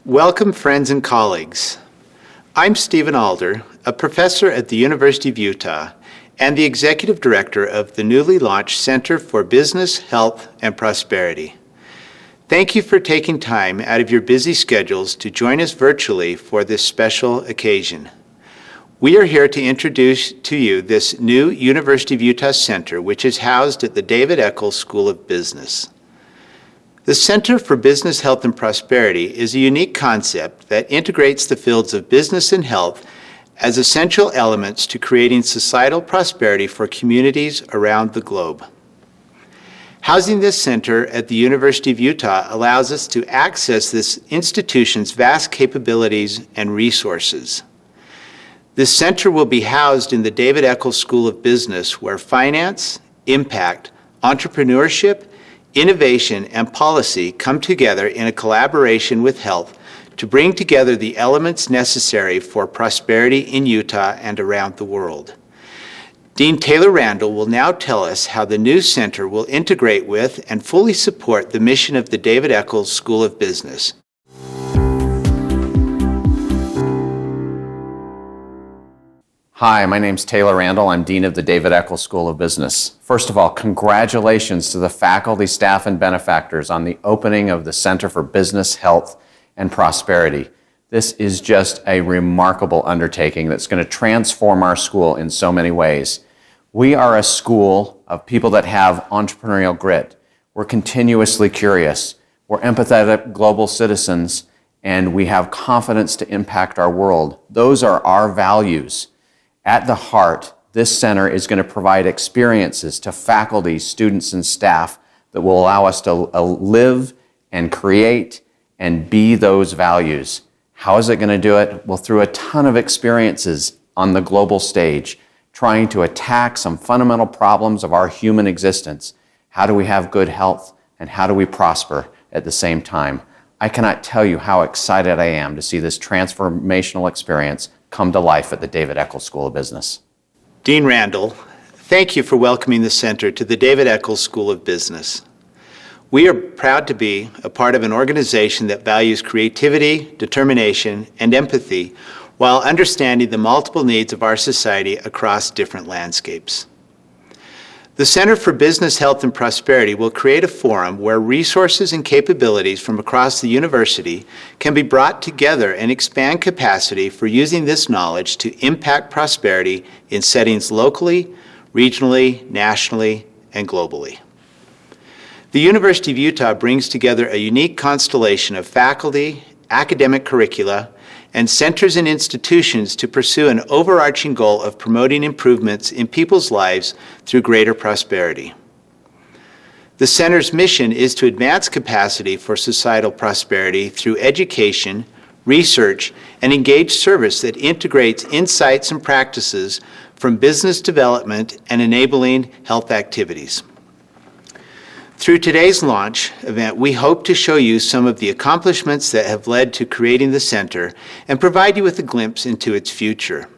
Welcome, friends and colleagues. I'm Stephen Alder, a professor at the University of Utah and the executive director of the newly launched Center for Business, Health, and Prosperity. Thank you for taking time out of your busy schedules to join us virtually for this special occasion. We are here to introduce to you this new University of Utah Center, which is housed at the David Eccles School of Business. The Center for Business, Health, and Prosperity is a unique concept that integrates the fields of business and health as essential elements to creating societal prosperity for communities around the globe. Housing this center at the University of Utah allows us to access this institution's vast capabilities and resources. This center will be housed in the David Eccles School of Business, where finance, impact, entrepreneurship, innovation, and policy come together in a collaboration with health to bring together the elements necessary for prosperity in Utah and around the world. Dean Taylor Randall will now tell us how the new center will integrate with and fully support the mission of the David Eccles School of Business. Hi, my name's Taylor Randall. I'm Dean of the David Eccles School of Business. First of all, congratulations to the faculty, staff, and benefactors on the opening of the Center for Business, Health, and Prosperity. This is just a remarkable undertaking that's going to transform our school in so many ways. We are a school of people that have entrepreneurial grit. We're continuously curious. We're empathetic global citizens, and we have confidence to impact our world. Those are our values. At the heart, this center is going to provide experiences to faculty, students, and staff that will allow us to live and create and be those values. How is it going to do it? Well, through a ton of experiences on the global stage, trying to attack some fundamental problems of our human existence. How do we have good health, and how do we prosper at the same time? I cannot tell you how excited I am to see this transformational experience come to life at the David Eccles School of Business. Dean Randall, thank you for welcoming the center to the David Eccles School of Business. We are proud to be a part of an organization that values creativity, determination, and empathy while understanding the multiple needs of our society across different landscapes. The Center for Business, Health, and Prosperity will create a forum where resources and capabilities from across the university can be brought together and expand capacity for using this knowledge to impact prosperity in settings locally, regionally, nationally, and globally. The University of Utah brings together a unique constellation of faculty, academic curricula, and centers and institutions to pursue an overarching goal of promoting improvements in people's lives through greater prosperity. The center's mission is to advance capacity for societal prosperity through education, research, and engaged service that integrates insights and practices from business development and enabling health activities. Through today's launch event, we hope to show you some of the accomplishments that have led to creating the center and provide you with a glimpse into its future.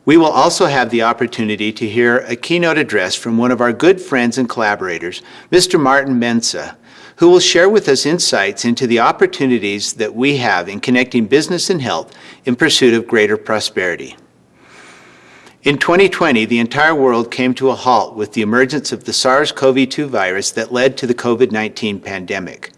We will also have the opportunity to hear a keynote address from one of our good friends and collaborators, Mr. Martin Mensah, who will share with us insights into the opportunities that we have in connecting business and health in pursuit of greater prosperity. In 2020, the entire world came to a halt with the emergence of the SARS-CoV-2 virus that led to the COVID-19 pandemic.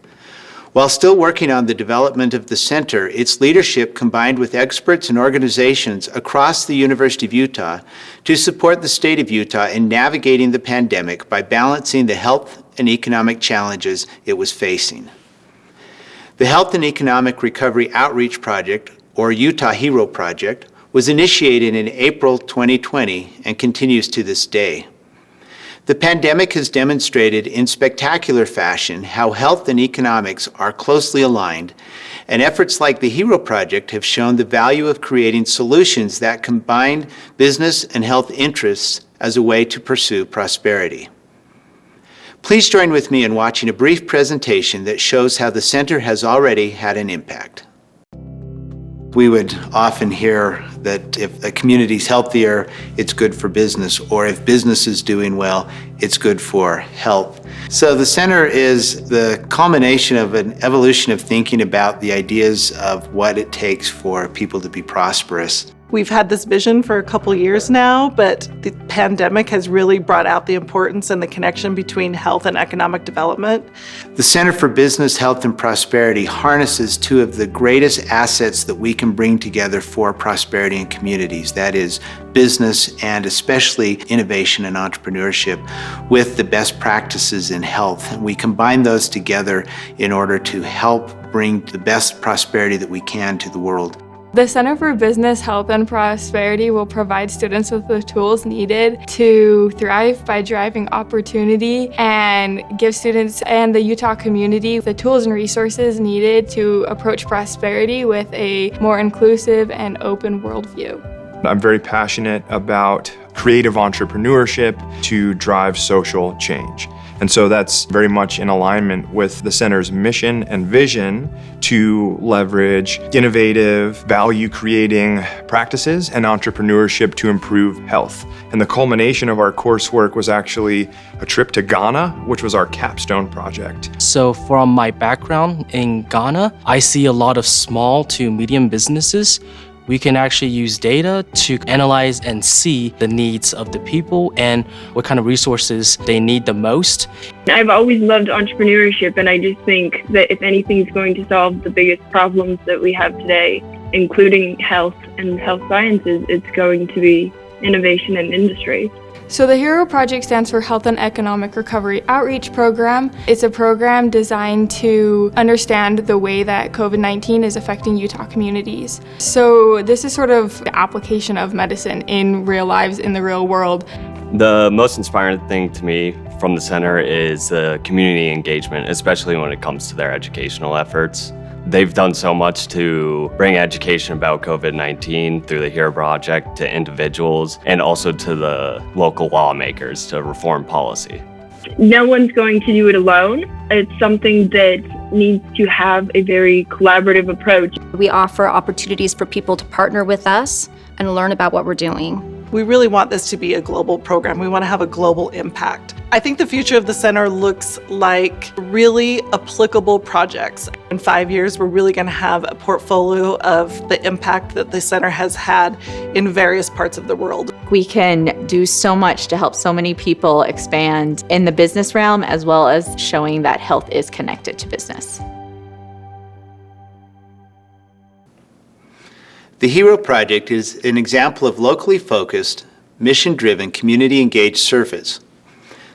While still working on the development of the center, its leadership combined with experts and organizations across the University of Utah to support the state of Utah in navigating the pandemic by balancing the health and economic challenges it was facing. The Health and Economic Recovery Outreach Project, or Utah HERO Project, was initiated in April 2020 and continues to this day. The pandemic has demonstrated in spectacular fashion how health and economics are closely aligned, and efforts like the HERO Project have shown the value of creating solutions that combine business and health interests as a way to pursue prosperity. Please join with me in watching a brief presentation that shows how the center has already had an impact. We would often hear that if a community is healthier, it's good for business, or if business is doing well, it's good for health. So the center is the culmination of an evolution of thinking about the ideas of what it takes for people to be prosperous. We've had this vision for a couple years now, but the pandemic has really brought out the importance and the connection between health and economic development. The Center for Business, Health, and Prosperity harnesses two of the greatest assets that we can bring together for prosperity in communities. That is business and especially innovation and entrepreneurship with the best practices in health. And we combine those together in order to help bring the best prosperity that we can to the world. The Center for Business, Health, and Prosperity will provide students with the tools needed to thrive by driving opportunity and give students and the Utah community the tools and resources needed to approach prosperity with a more inclusive and open worldview. I'm very passionate about creative entrepreneurship to drive social change. And so that's very much in alignment with the center's mission and vision to leverage innovative, value-creating practices and entrepreneurship to improve health. And the culmination of our coursework was actually a trip to Ghana, which was our capstone project. So from my background in Ghana, I see a lot of small to medium businesses. We can actually use data to analyze and see the needs of the people and what kind of resources they need the most. I've always loved entrepreneurship, and I just think that if anything's going to solve the biggest problems that we have today, including health and health sciences, it's going to be innovation and industry. So the HERO project stands for Health and Economic Recovery Outreach Program. It's a program designed to understand the way that COVID-19 is affecting Utah communities. So this is sort of the application of medicine in real lives, in the real world. The most inspiring thing to me from the center is the community engagement, especially when it comes to their educational efforts. They've done so much to bring education about COVID-19 through the HERO project to individuals and also to the local lawmakers to reform policy. No one's going to do it alone. It's something that needs to have a very collaborative approach. We offer opportunities for people to partner with us and learn about what we're doing. We really want this to be a global program. We want to have a global impact. I think the future of the center looks like really applicable projects. In 5 years, we're really going to have a portfolio of the impact that the center has had in various parts of the world. We can do so much to help so many people expand in the business realm, as well as showing that health is connected to business. The HERO project is an example of locally focused, mission-driven, community-engaged service.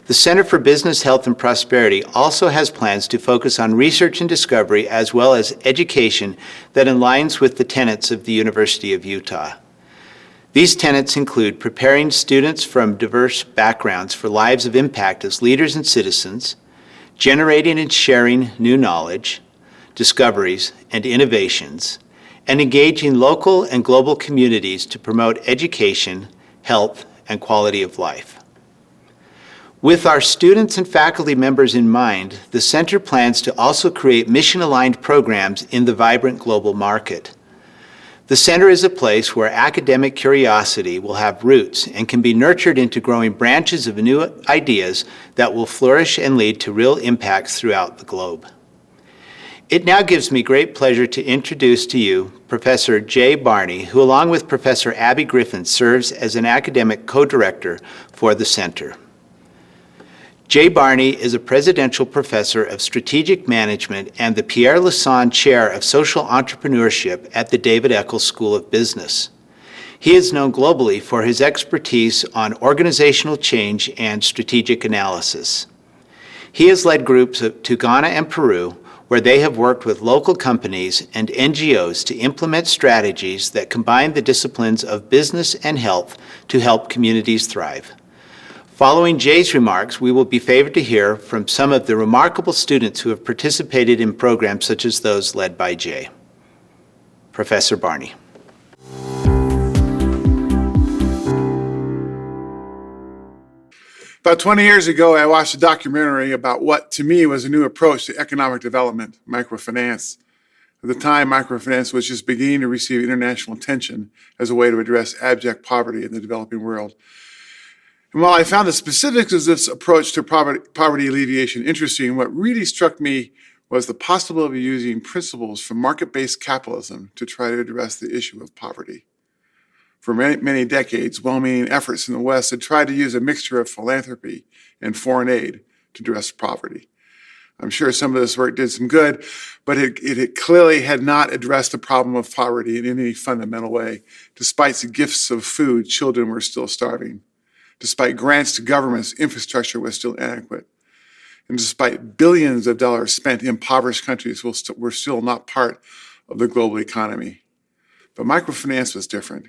The Center for Business, Health, and Prosperity also has plans to focus on research and discovery as well as education that aligns with the tenets of the University of Utah. These tenets include preparing students from diverse backgrounds for lives of impact as leaders and citizens, generating and sharing new knowledge, discoveries, and innovations, and engaging local and global communities to promote education, health, and quality of life. With our students and faculty members in mind, the center plans to also create mission-aligned programs in the vibrant global market. The center is a place where academic curiosity will have roots and can be nurtured into growing branches of new ideas that will flourish and lead to real impacts throughout the globe. It now gives me great pleasure to introduce to you Professor Jay Barney, who along with Professor Abby Griffin serves as an academic co-director for the center. Jay Barney is a presidential professor of strategic management and the Pierre Lassonde Chair of Social Entrepreneurship at the David Eccles School of Business. He is known globally for his expertise on organizational change and strategic analysis. He has led groups to Ghana and Peru, where they have worked with local companies and NGOs to implement strategies that combine the disciplines of business and health to help communities thrive. Following Jay's remarks, we will be favored to hear from some of the remarkable students who have participated in programs such as those led by Jay. Professor Barney. About 20 years ago, I watched a documentary about what, to me, was a new approach to economic development, microfinance. At the time, microfinance was just beginning to receive international attention as a way to address abject poverty in the developing world. And while I found the specifics of this approach to poverty alleviation interesting, what really struck me was the possibility of using principles from market-based capitalism to try to address the issue of poverty. For many decades, well-meaning efforts in the West had tried to use a mixture of philanthropy and foreign aid to address poverty. I'm sure some of this work did some good, but it clearly had not addressed the problem of poverty in any fundamental way. Despite the gifts of food, children were still starving. Despite grants to governments, infrastructure was still inadequate. And despite billions of dollars spent in impoverished countries, we're still not part of the global economy. But microfinance was different.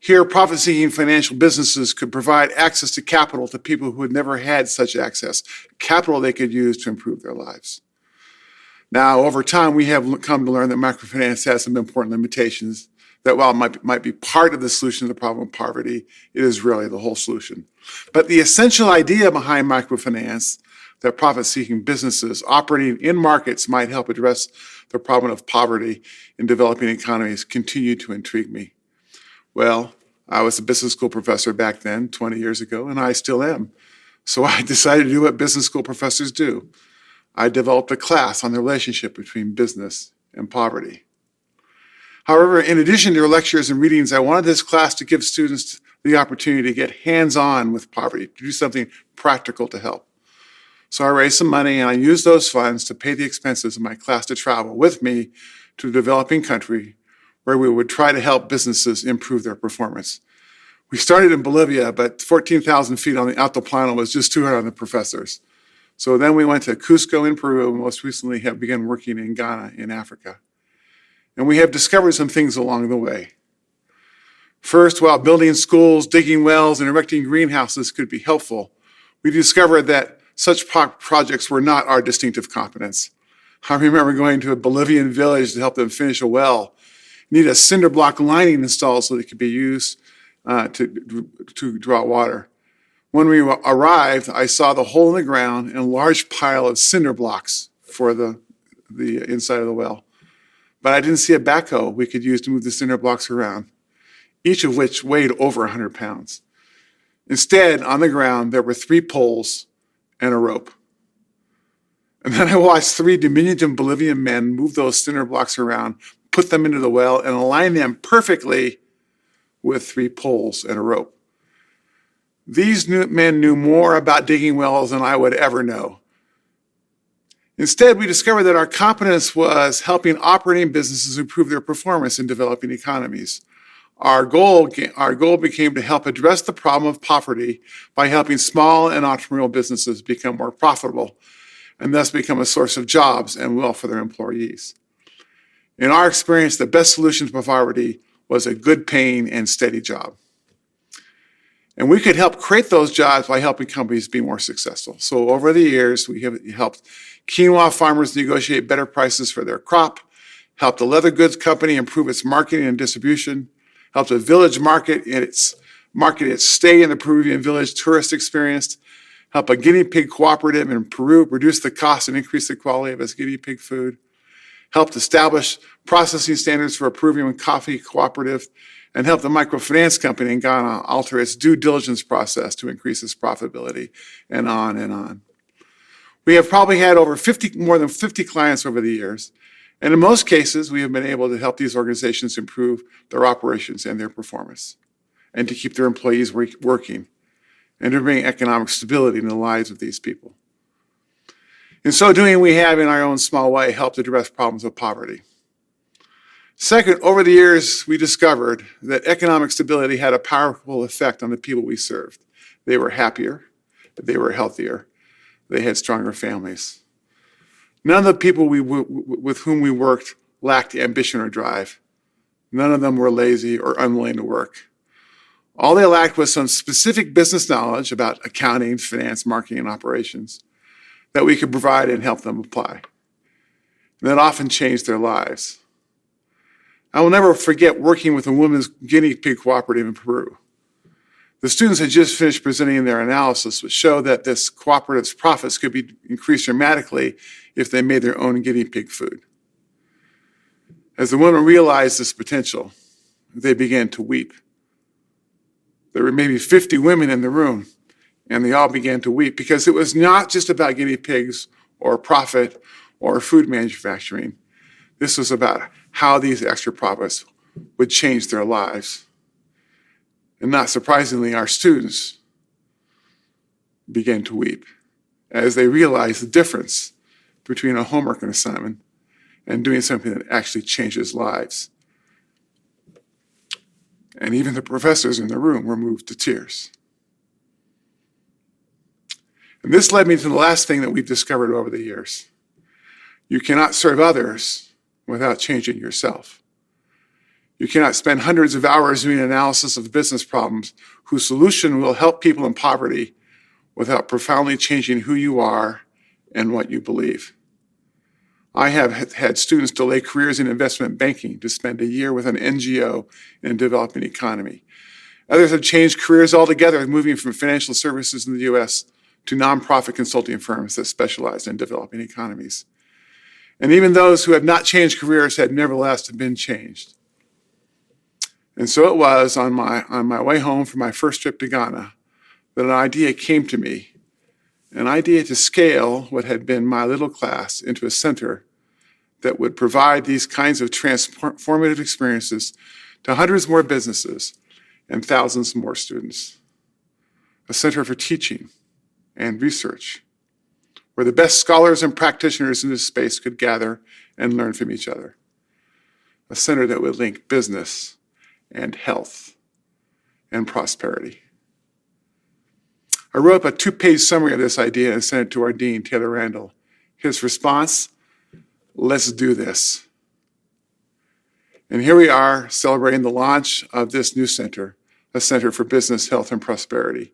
Here, profit-seeking financial businesses could provide access to capital to people who had never had such access, capital they could use to improve their lives. Now, over time, we have come to learn that microfinance has some important limitations, that while it might be part of the solution to the problem of poverty, it is really the whole solution. But the essential idea behind microfinance, that profit-seeking businesses operating in markets might help address the problem of poverty in developing economies, continue to intrigue me. Well, I was a business school professor back then, 20 years ago, and I still am. So I decided to do what business school professors do. I developed a class on the relationship between business and poverty. However, in addition to lectures and readings, I wanted this class to give students the opportunity to get hands-on with poverty, to do something practical to help. So I raised some money and I used those funds to pay the expenses of my class to travel with me to a developing country where we would try to help businesses improve their performance. We started in Bolivia, but 14,000 feet on the Altiplano was just too hard on the professors. So then we went to Cusco in Peru, and most recently have begun working in Ghana in Africa. And we have discovered some things along the way. First, while building schools, digging wells, and erecting greenhouses could be helpful, we discovered that such projects were not our distinctive competence. I remember going to a Bolivian village to help them finish a well. Need a cinder block lining installed so that it could be used to draw water. When we arrived, I saw the hole in the ground and a large pile of cinder blocks for the inside of the well. But I didn't see a backhoe we could use to move the cinder blocks around, each of which weighed over 100 pounds. Instead, on the ground, there were 3 poles and a rope. And then I watched 3 diminutive Bolivian men move those cinder blocks around, put them into the well, and align them perfectly with 3 poles and a rope. These men knew more about digging wells than I would ever know. Instead, we discovered that our competence was helping operating businesses improve their performance in developing economies. Our goal became to help address the problem of poverty by helping small and entrepreneurial businesses become more profitable and thus become a source of jobs and wealth for their employees. In our experience, the best solution to poverty was a good paying and steady job. And we could help create those jobs by helping companies be more successful. So over the years, we have helped quinoa farmers negotiate better prices for their crop, helped a leather goods company improve its marketing and distribution, helped a village market its stay in the Peruvian village tourist experience, helped a guinea pig cooperative in Peru reduce the cost and increase the quality of its guinea pig food, helped establish processing standards for a Peruvian coffee cooperative, and helped a microfinance company in Ghana alter its due diligence process to increase its profitability, and on and on. We have probably had more than 50 clients over the years, and in most cases, we have been able to help these organizations improve their operations and their performance, and to keep their employees working, and to bring economic stability in the lives of these people. In so doing, we have, in our own small way, helped address problems of poverty. Second, over the years, we discovered that economic stability had a powerful effect on the people we served. They were happier, they were healthier, they had stronger families. None of the people with whom we worked lacked ambition or drive. None of them were lazy or unwilling to work. All they lacked was some specific business knowledge about accounting, finance, marketing, and operations that we could provide and help them apply. And that often changed their lives. I will never forget working with a women's guinea pig cooperative in Peru. The students had just finished presenting their analysis, which showed that this cooperative's profits could be increased dramatically if they made their own guinea pig food. As the women realized this potential, they began to weep. There were maybe 50 women in the room, and they all began to weep because it was not just about guinea pigs or profit or food manufacturing. This was about how these extra profits would change their lives. And not surprisingly, our students began to weep as they realized the difference between a homework assignment and doing something that actually changes lives. And even the professors in the room were moved to tears. And this led me to the last thing that we've discovered over the years. You cannot serve others without changing yourself. You cannot spend hundreds of hours doing analysis of business problems whose solution will help people in poverty without profoundly changing who you are and what you believe. I have had students delay careers in investment banking to spend a year with an NGO in a developing economy. Others have changed careers altogether, moving from financial services in the US to nonprofit consulting firms that specialize in developing economies. And even those who have not changed careers have nevertheless been changed. And so it was on my way home from my first trip to Ghana that an idea came to me, an idea to scale what had been my little class into a center that would provide these kinds of transformative experiences to hundreds more businesses and thousands more students. A center for teaching and research, where the best scholars and practitioners in this space could gather and learn from each other. A center that would link business and health and prosperity. I wrote up a 2-page summary of this idea and sent it to our dean, Taylor Randall. His response, let's do this. And here we are celebrating the launch of this new center, a center for business, health, and prosperity.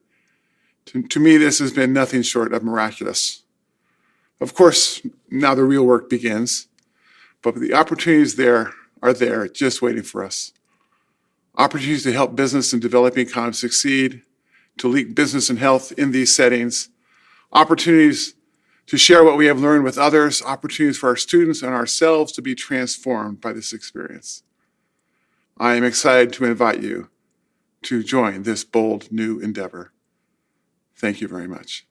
To me, this has been nothing short of miraculous. Of course, now the real work begins, but the opportunities there are there just waiting for us. Opportunities to help business and developing economies succeed, to link business and health in these settings, opportunities to share what we have learned with others, opportunities for our students and ourselves to be transformed by this experience. I am excited to invite you to join this bold new endeavor. Thank you very much.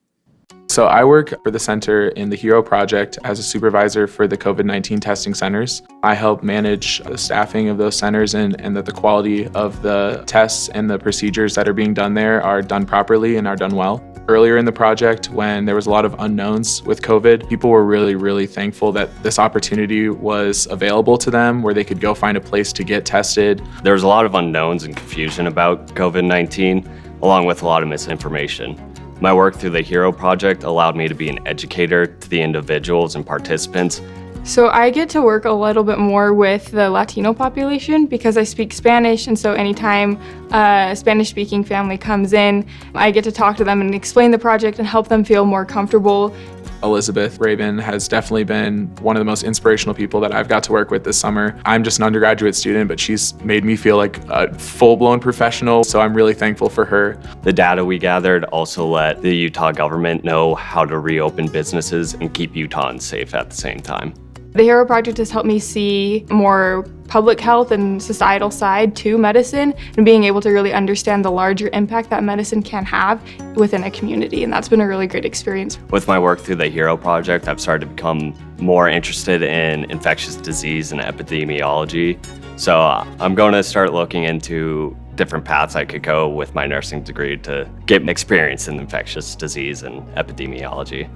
So I work for the center in the HERO project as a supervisor for the COVID-19 testing centers. I help manage the staffing of those centers and that the quality of the tests and the procedures that are being done there are done properly and are done well. Earlier in the project, when there was a lot of unknowns with COVID, people were really thankful that this opportunity was available to them where they could go find a place to get tested. There was a lot of unknowns and confusion about COVID-19, along with a lot of misinformation. My work through the HERO project allowed me to be an educator to the individuals and participants. So I get to work a little bit more with the Latino population because I speak Spanish, and so anytime a Spanish-speaking family comes in, I get to talk to them and explain the project and help them feel more comfortable. Elizabeth Rabin has definitely been one of the most inspirational people that I've got to work with this summer. I'm just an undergraduate student, but she's made me feel like a full-blown professional, so I'm really thankful for her. The data we gathered also let the Utah government know how to reopen businesses and keep Utahns safe at the same time. The HERO project has helped me see more public health and societal side to medicine and being able to really understand the larger impact that medicine can have within a community, and that's been a really great experience. With my work through the HERO project, I've started to become more interested in infectious disease and epidemiology. So I'm going to start looking into different paths I could go with my nursing degree to get experience in infectious disease and epidemiology.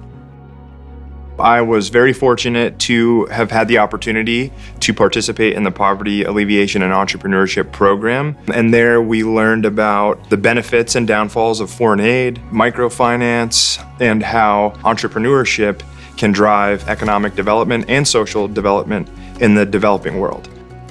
I was very fortunate to have had the opportunity to participate in the Poverty Alleviation and Entrepreneurship Program. And there we learned about the benefits and downfalls of foreign aid, microfinance, and how entrepreneurship can drive economic development and social development in the developing world.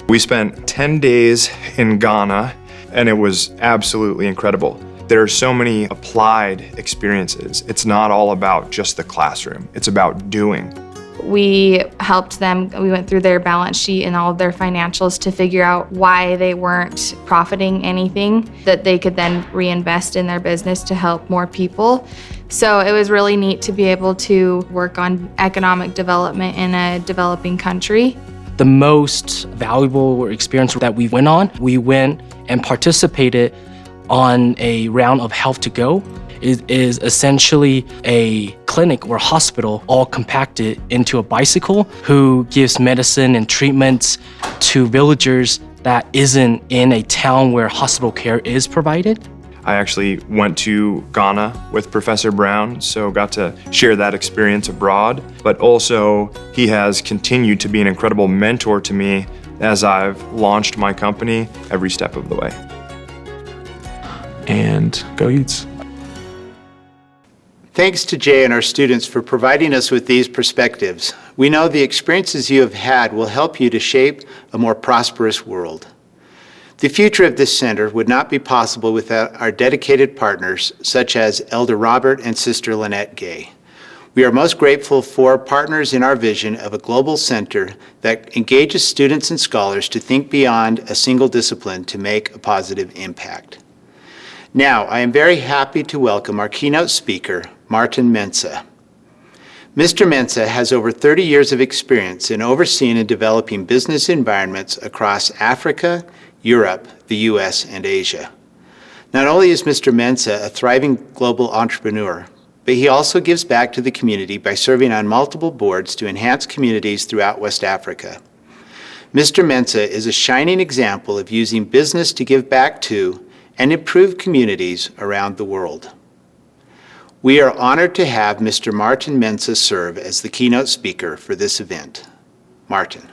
We spent 10 days in Ghana, and it was absolutely incredible. There are so many applied experiences. It's not all about just the classroom. It's about doing. We helped them, we went through their balance sheet and all of their financials to figure out why they weren't profiting anything that they could then reinvest in their business to help more people. So it was really neat to be able to work on economic development in a developing country. the most valuable experience that we went on. We went and participated on a round of Health to Go. It is essentially a clinic or hospital all compacted into a bicycle who gives medicine and treatments to villagers that isn't in a town where hospital care is provided. I actually went to Ghana with Professor Brown, so got to share that experience abroad. But also, he has continued to be an incredible mentor to me as I've launched my company every step of the way. And go Utes. Thanks to Jay and our students for providing us with these perspectives. We know the experiences you have had will help you to shape a more prosperous world. The future of this center would not be possible without our dedicated partners, such as Elder Robert and Sister Lynette Gay. We are most grateful for partners in our vision of a global center that engages students and scholars to think beyond a single discipline to make a positive impact. Now, I am very happy to welcome our keynote speaker, Martin Mensah. Mr. Mensah has over 30 years of experience in overseeing and developing business environments across Africa, Europe, the US, and Asia. Not only is Mr. Mensah a thriving global entrepreneur, but he also gives back to the community by serving on multiple boards to enhance communities throughout West Africa. Mr. Mensah is a shining example of using business to give back to and improve communities around the world. We are honored to have Mr. Martin Mensah serve as the keynote speaker for this event. Martin.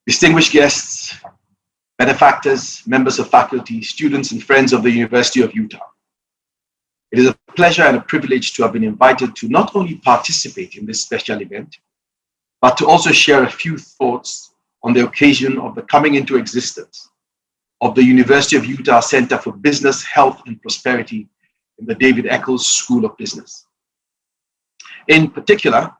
Distinguished guests, benefactors, members of faculty, students, and friends of the University of Utah. It is a pleasure and a privilege to have been invited to not only participate in this special event, but to also share a few thoughts on the occasion of the coming into existence of the University of Utah Center for Business, Health, and Prosperity in the David Eccles School of Business. In particular,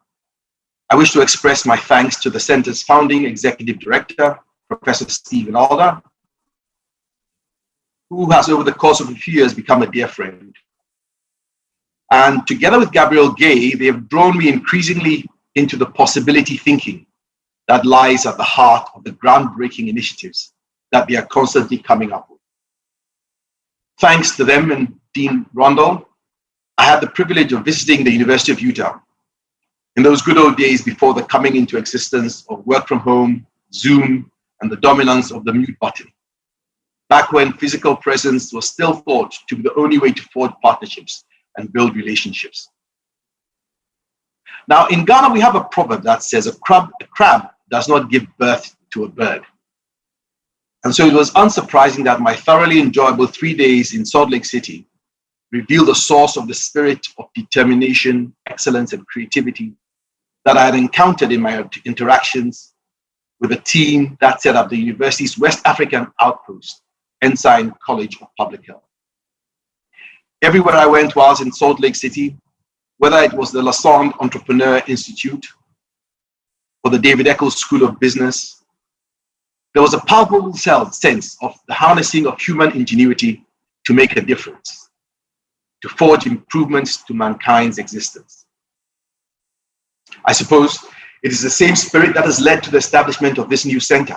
I wish to express my thanks to the center's founding executive director, Professor Stephen Alder, who has over the course of a few years become a dear friend. And together with Gabriel Gay, they have drawn me increasingly into the possibility thinking that lies at the heart of the groundbreaking initiatives that they are constantly coming up with. Thanks to them and Dean Rundle, I had the privilege of visiting the University of Utah in those good old days before the coming into existence of work from home, Zoom, and the dominance of the mute button. Back when physical presence was still thought to be the only way to forge partnerships and build relationships. Now, in Ghana, we have a proverb that says a crab does not give birth to a bird. And so it was unsurprising that my thoroughly enjoyable 3 days in Salt Lake City revealed the source of the spirit of determination, excellence, and creativity that I had encountered in my interactions with the team that set up the university's West African outpost, Ensign College of Public Health. Everywhere I went while I was in Salt Lake City, whether it was the Lassonde Entrepreneur Institute or the David Eccles School of Business, there was a palpable sense of the harnessing of human ingenuity to make a difference, to forge improvements to mankind's existence. I suppose it is the same spirit that has led to the establishment of this new center,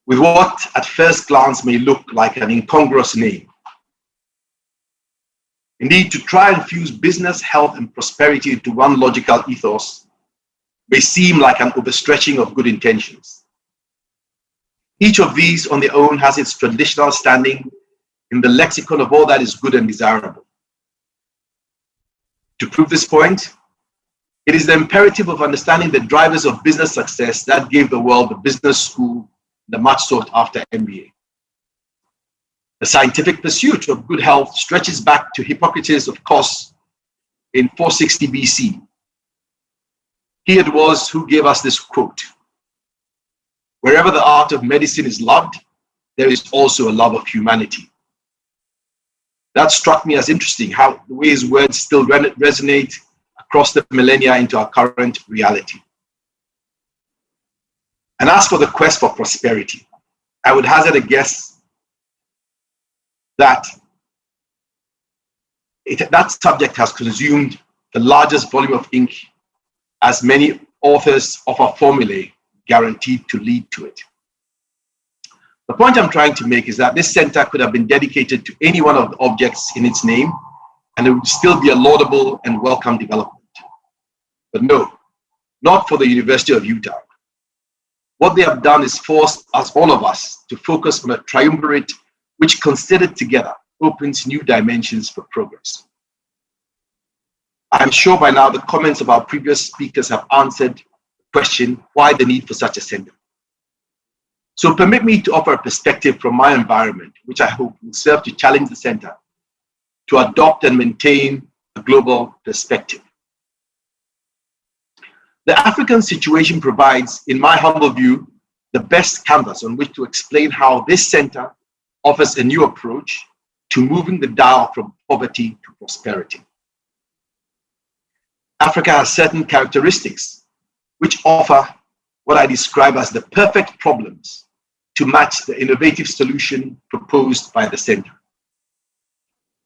with what at first glance may look like an incongruous name. Indeed, to try and fuse business, health, and prosperity into one logical ethos may seem like an overstretching of good intentions. Each of these on their own has its traditional standing in the lexicon of all that is good and desirable. To prove this point, it is the imperative of understanding the drivers of business success that gave the world the business school, the much sought after MBA. The scientific pursuit of good health stretches back to Hippocrates, of course, in 460 BC. He it was who gave us this quote: "Wherever the art of medicine is loved, there is also a love of humanity." That struck me as interesting, how the way his words still resonate across the millennia into our current reality. And as for the quest for prosperity, I would hazard a guess that that subject has consumed the largest volume of ink, as many authors offer formulae guaranteed to lead to it. The point I'm trying to make is that this center could have been dedicated to any one of the objects in its name, and it would still be a laudable and welcome development. But no, not for the University of Utah. What they have done is forced us, all of us, to focus on a triumvirate which, considered together, opens new dimensions for progress. I'm sure by now the comments of our previous speakers have answered the question, why the need for such a center? So permit me to offer a perspective from my environment, which I hope will serve to challenge the center to adopt and maintain a global perspective. The African situation provides, in my humble view, the best canvas on which to explain how this center offers a new approach to moving the dial from poverty to prosperity. Africa has certain characteristics which offer what I describe as the perfect problems to match the innovative solution proposed by the center.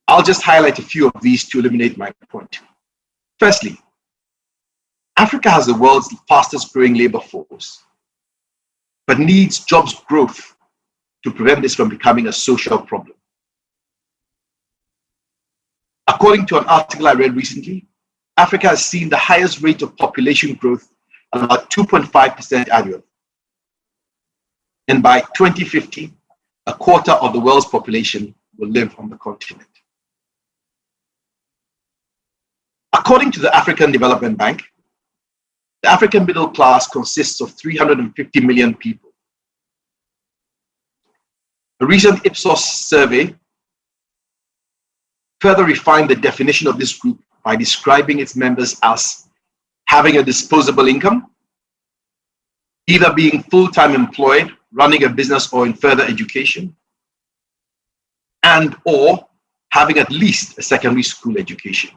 I'll just highlight a few of these to illuminate my point. Firstly, Africa has the world's fastest growing labor force, but needs jobs growth to prevent this from becoming a social problem. According to an article I read recently, Africa has seen the highest rate of population growth at about 2.5% annually. And by 2050, a quarter of the world's population will live on the continent. According to the African Development Bank, the African middle class consists of 350 million people. A recent Ipsos survey further refined the definition of this group by describing its members as having a disposable income, either being full-time employed, running a business, or in further education, and or having at least a secondary school education.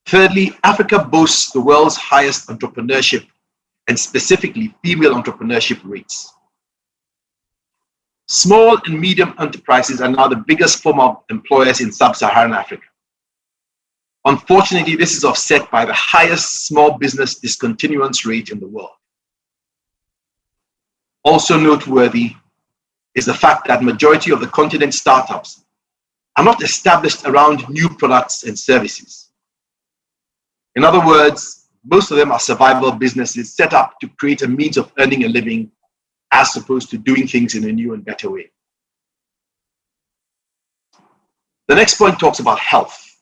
Thirdly, Africa boasts the world's highest entrepreneurship, and specifically female entrepreneurship rates. Small and medium enterprises are now the biggest form of employers in sub-Saharan Africa. Unfortunately, this is offset by the highest small business discontinuance rate in the world. Also noteworthy is the fact that majority of the continent's startups are not established around new products and services. In other words, most of them are survival businesses set up to create a means of earning a living as opposed to doing things in a new and better way. The next point talks about health.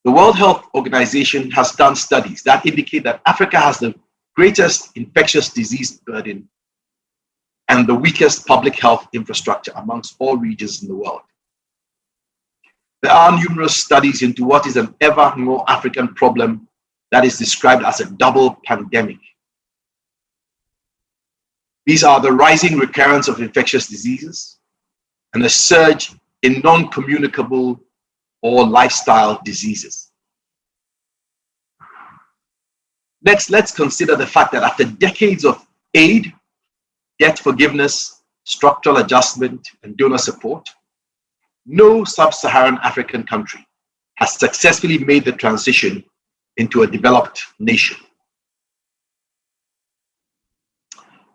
The World Health Organization has done studies that indicate that Africa has the greatest infectious disease burden and the weakest public health infrastructure amongst all regions in the world. There are numerous studies into what is an ever more African problem that is described as a double pandemic. These are the rising recurrence of infectious diseases and a surge in non-communicable or lifestyle diseases. Next, let's consider the fact that after decades of aid, debt forgiveness, structural adjustment, and donor support, no sub-Saharan African country has successfully made the transition into a developed nation.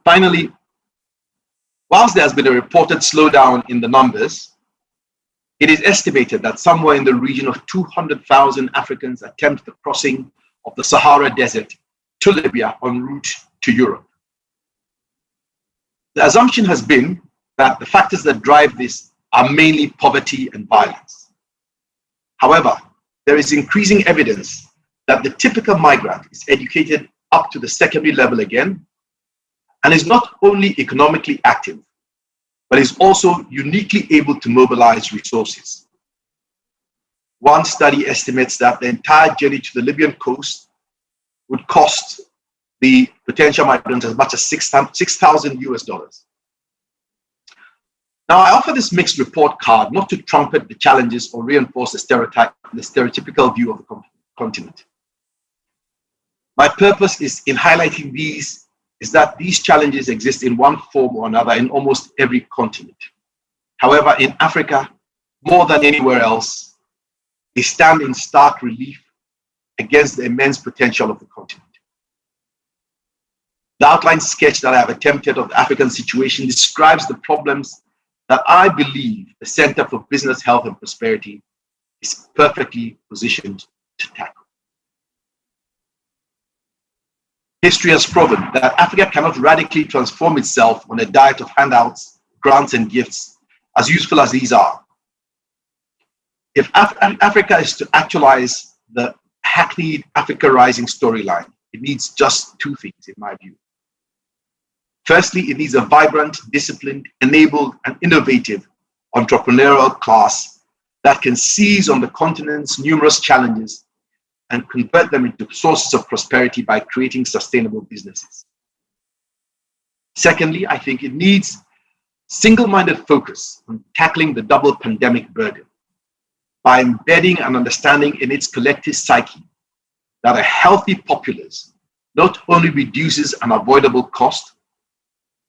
Finally, whilst there has been a reported slowdown in the numbers, it is estimated that somewhere in the region of 200,000 Africans attempt the crossing of the Sahara Desert to Libya en route to Europe. The assumption has been that the factors that drive this are mainly poverty and violence. However, there is increasing evidence that the typical migrant is educated up to the secondary level again, and is not only economically active, but is also uniquely able to mobilize resources. One study estimates that the entire journey to the Libyan coast would cost the potential migrants as much as $6,000 US. Now, I offer this mixed report card not to trumpet the challenges or reinforce the stereotypical view of the continent. My purpose is in highlighting these is that these challenges exist in one form or another in almost every continent. However, in Africa, more than anywhere else, they stand in stark relief against the immense potential of the continent. The outline sketch that I have attempted of the African situation describes the problems that I believe the Center for Business, Health and Prosperity is perfectly positioned to tackle. History has proven that Africa cannot radically transform itself on a diet of handouts, grants, and gifts, as useful as these are. If Africa is to actualize the hackneyed Africa Rising storyline, it needs just two things, in my view. Firstly, it needs a vibrant, disciplined, enabled, and innovative entrepreneurial class that can seize on the continent's numerous challenges and convert them into sources of prosperity by creating sustainable businesses. Secondly, I think it needs single-minded focus on tackling the double pandemic burden by embedding an understanding in its collective psyche that a healthy populace not only reduces an avoidable cost,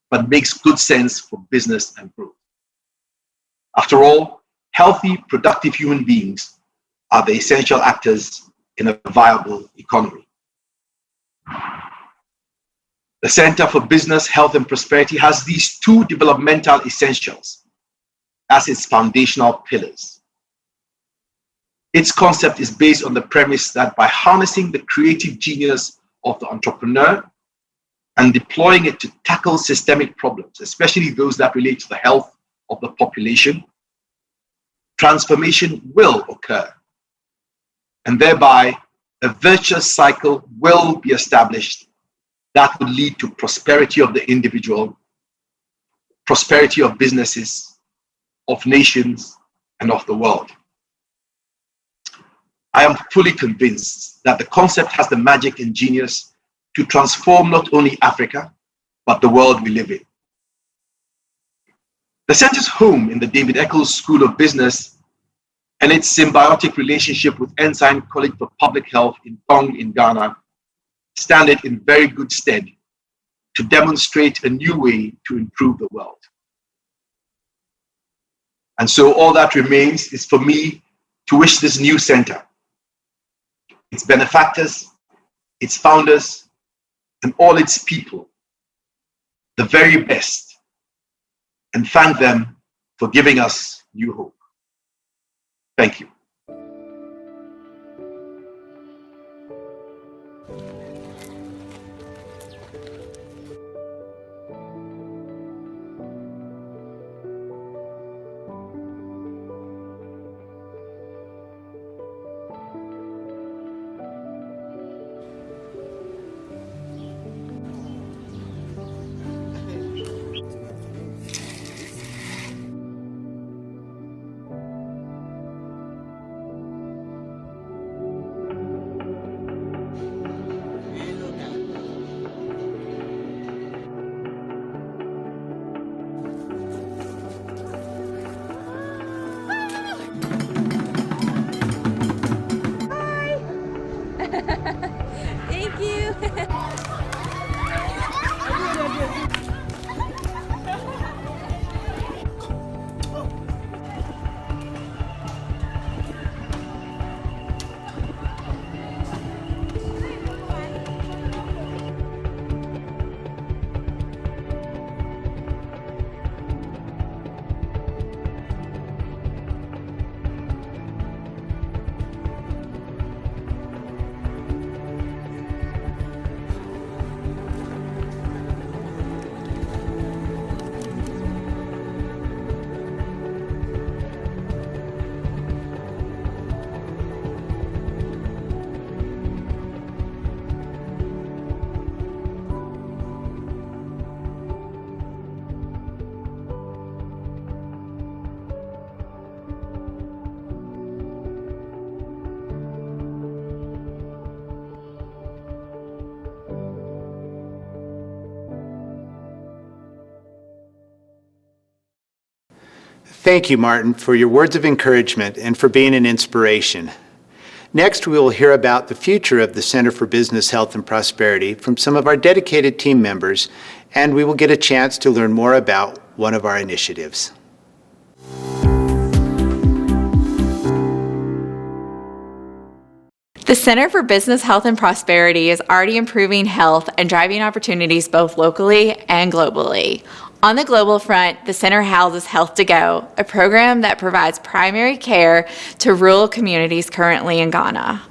but makes good sense for business and growth. After all, healthy, productive human beings are the essential actors in a viable economy. The Center for Business, Health and Prosperity has these two developmental essentials as its foundational pillars. Its concept is based on the premise that by harnessing the creative genius of the entrepreneur and deploying it to tackle systemic problems, especially those that relate to the health of the population, transformation will occur. And thereby, a virtuous cycle will be established that will lead to prosperity of the individual, prosperity of businesses, of nations, and of the world. I am fully convinced that the concept has the magic and genius to transform not only Africa, but the world we live in. The Center's home in the David Eccles School of Business and its symbiotic relationship with Ensign College for Public Health in Tong in Ghana stand it in very good stead to demonstrate a new way to improve the world. And so all that remains is for me to wish this new center, its benefactors, its founders, and all its people the very best, and thank them for giving us new hope. Thank you. Thank you. Thank you, Martin, for your words of encouragement and for being an inspiration. Next, we will hear about the future of the Center for Business, Health and Prosperity from some of our dedicated team members, and we will get a chance to learn more about one of our initiatives. The Center for Business Health and Prosperity is already improving health and driving opportunities both locally and globally. On the global front, the center houses Health to Go, a program that provides primary care to rural communities currently in Ghana.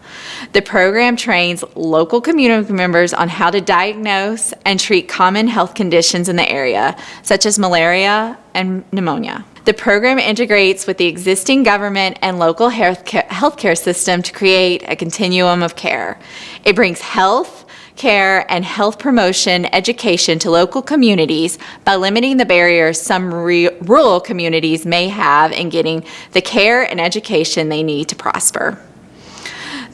The program trains local community members on how to diagnose and treat common health conditions in the area, such as malaria and pneumonia. The program integrates with the existing government and local healthcare system to create a continuum of care. It brings health care and health promotion education to local communities by limiting the barriers some rural communities may have in getting the care and education they need to prosper.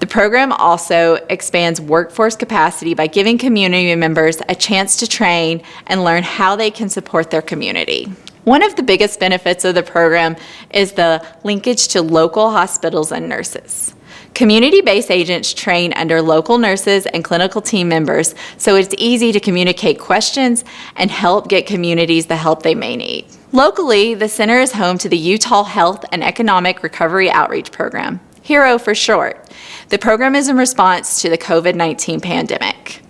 The program also expands workforce capacity by giving community members a chance to train and learn how they can support their community. One of the biggest benefits of the program is the linkage to local hospitals and nurses. Community-based agents train under local nurses and clinical team members, so it's easy to communicate questions and help get communities the help they may need. Locally, the center is home to the Utah Health and Economic Recovery Outreach Program, HERO for short. The program is in response to the COVID-19 pandemic.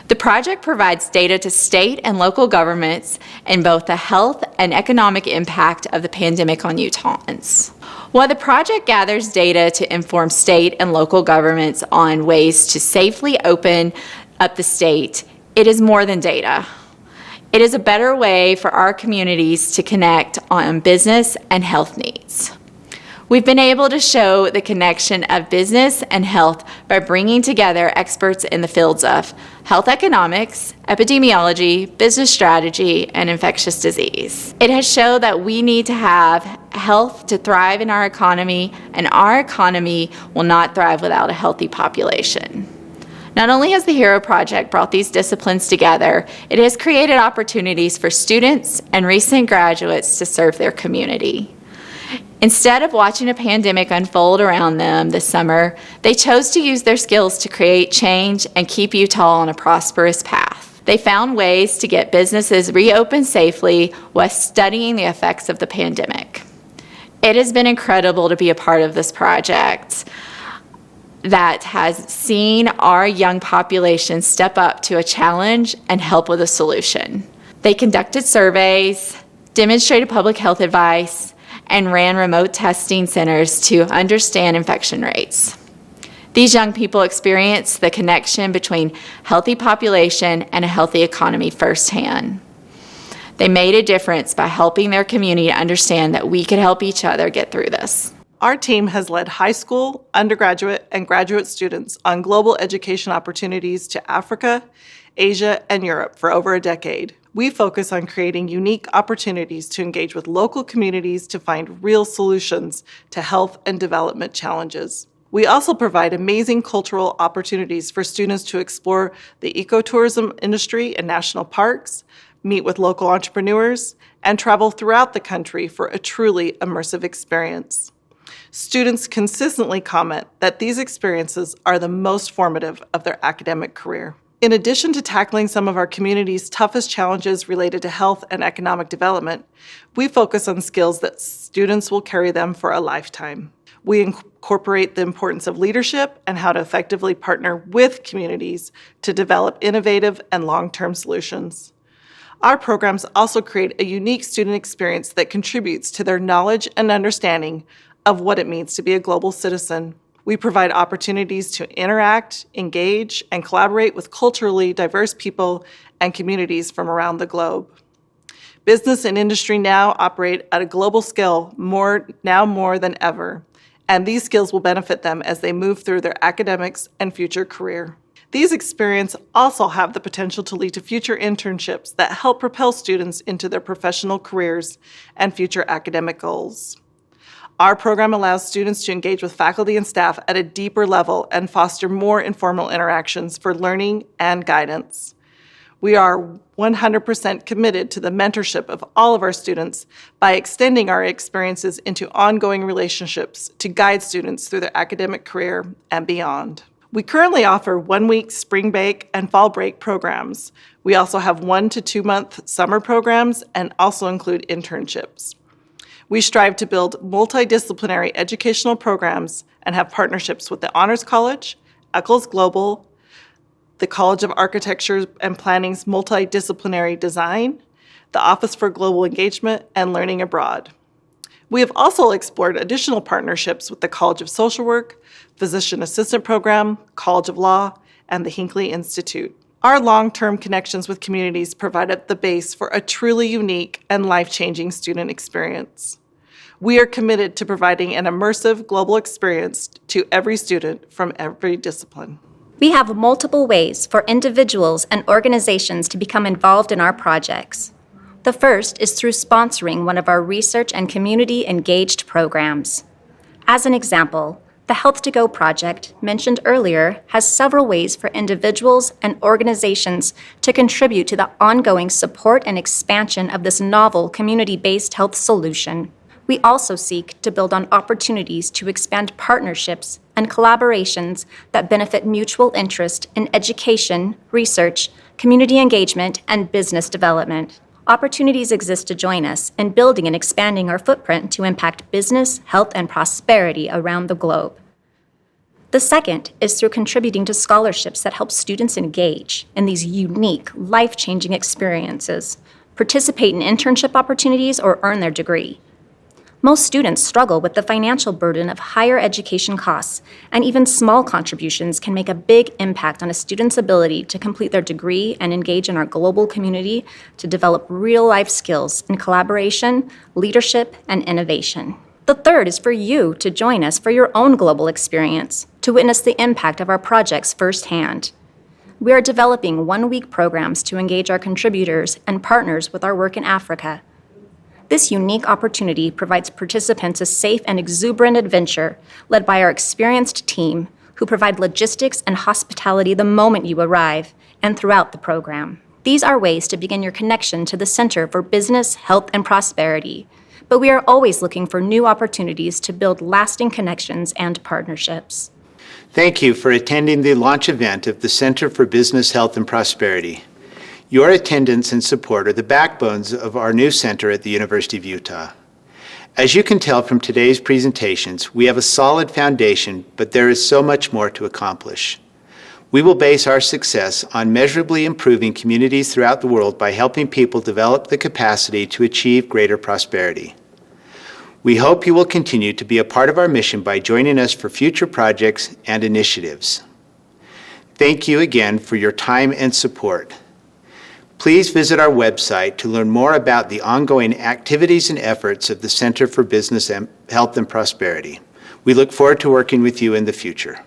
The project provides data to state and local governments in both the health and economic impact of the pandemic on Utahns. While the project gathers data to inform state and local governments on ways to safely open up the state, it is more than data. It is a better way for our communities to connect on business and health needs. We've been able to show the connection of business and health by bringing together experts in the fields of health economics, epidemiology, business strategy, and infectious disease. It has shown that we need to have health to thrive in our economy, and our economy will not thrive without a healthy population. Not only has the HERO Project brought these disciplines together, it has created opportunities for students and recent graduates to serve their community. Instead of watching a pandemic unfold around them this summer, they chose to use their skills to create change and keep Utah on a prosperous path. They found ways to get businesses reopened safely while studying the effects of the pandemic. It has been incredible to be a part of this project that has seen our young population step up to a challenge and help with a solution. They conducted surveys, demonstrated public health advice, and ran remote testing centers to understand infection rates. These young people experienced the connection between healthy population and a healthy economy firsthand. They made a difference by helping their community understand that we could help each other get through this. Our team has led high school, undergraduate, and graduate students on global education opportunities to Africa, Asia, and Europe for over a decade. We focus on creating unique opportunities to engage with local communities to find real solutions to health and development challenges. We also provide amazing cultural opportunities for students to explore the ecotourism industry in national parks, meet with local entrepreneurs, and travel throughout the country for a truly immersive experience. Students consistently comment that these experiences are the most formative of their academic career. In addition to tackling some of our community's toughest challenges related to health and economic development, we focus on skills that students will carry them for a lifetime. We incorporate the importance of leadership and how to effectively partner with communities to develop innovative and long-term solutions. Our programs also create a unique student experience that contributes to their knowledge and understanding of what it means to be a global citizen. We provide opportunities to interact, engage, and collaborate with culturally diverse people and communities from around the globe. Business and industry now operate at a global scale more than ever, and these skills will benefit them as they move through their academics and future career. These experiences also have the potential to lead to future internships that help propel students into their professional careers and future academic goals. Our program allows students to engage with faculty and staff at a deeper level and foster more informal interactions for learning and guidance. We are 100% committed to the mentorship of all of our students by extending our experiences into ongoing relationships to guide students through their academic career and beyond. We currently offer 1-week spring break and fall break programs. We also have 1 to 2 month summer programs and also include internships. We strive to build multidisciplinary educational programs and have partnerships with the Honors College, Eccles Global, the College of Architecture and Planning's Multidisciplinary Design, the Office for Global Engagement, and Learning Abroad. We have also explored additional partnerships with the College of Social Work, Physician Assistant Program, College of Law, and the Hinckley Institute. Our long-term connections with communities provided the base for a truly unique and life-changing student experience. We are committed to providing an immersive global experience to every student from every discipline. We have multiple ways for individuals and organizations to become involved in our projects. The first is through sponsoring one of our research and community engaged programs. As an example, the Health to Go project, mentioned earlier, has several ways for individuals and organizations to contribute to the ongoing support and expansion of this novel community-based health solution. We also seek to build on opportunities to expand partnerships and collaborations that benefit mutual interest in education, research, community engagement, and business development. Opportunities exist to join us in building and expanding our footprint to impact business, health, and prosperity around the globe. The second is through contributing to scholarships that help students engage in these unique, life-changing experiences, participate in internship opportunities, or earn their degree. Most students struggle with the financial burden of higher education costs, and even small contributions can make a big impact on a student's ability to complete their degree and engage in our global community to develop real-life skills in collaboration, leadership, and innovation. The third is for you to join us for your own global experience, to witness the impact of our projects firsthand. We are developing one-week programs to engage our contributors and partners with our work in Africa. This unique opportunity provides participants a safe and exuberant adventure led by our experienced team who provide logistics and hospitality the moment you arrive and throughout the program. These are ways to begin your connection to the Center for Business, Health, and Prosperity, but we are always looking for new opportunities to build lasting connections and partnerships. Thank you for attending the launch event of the Center for Business, Health, and Prosperity. Your attendance and support are the backbones of our new center at the University of Utah. As you can tell from today's presentations, we have a solid foundation, but there is so much more to accomplish. We will base our success on measurably improving communities throughout the world by helping people develop the capacity to achieve greater prosperity. We hope you will continue to be a part of our mission by joining us for future projects and initiatives. Thank you again for your time and support. Please visit our website to learn more about the ongoing activities and efforts of the Center for Business, Health, and Prosperity. We look forward to working with you in the future.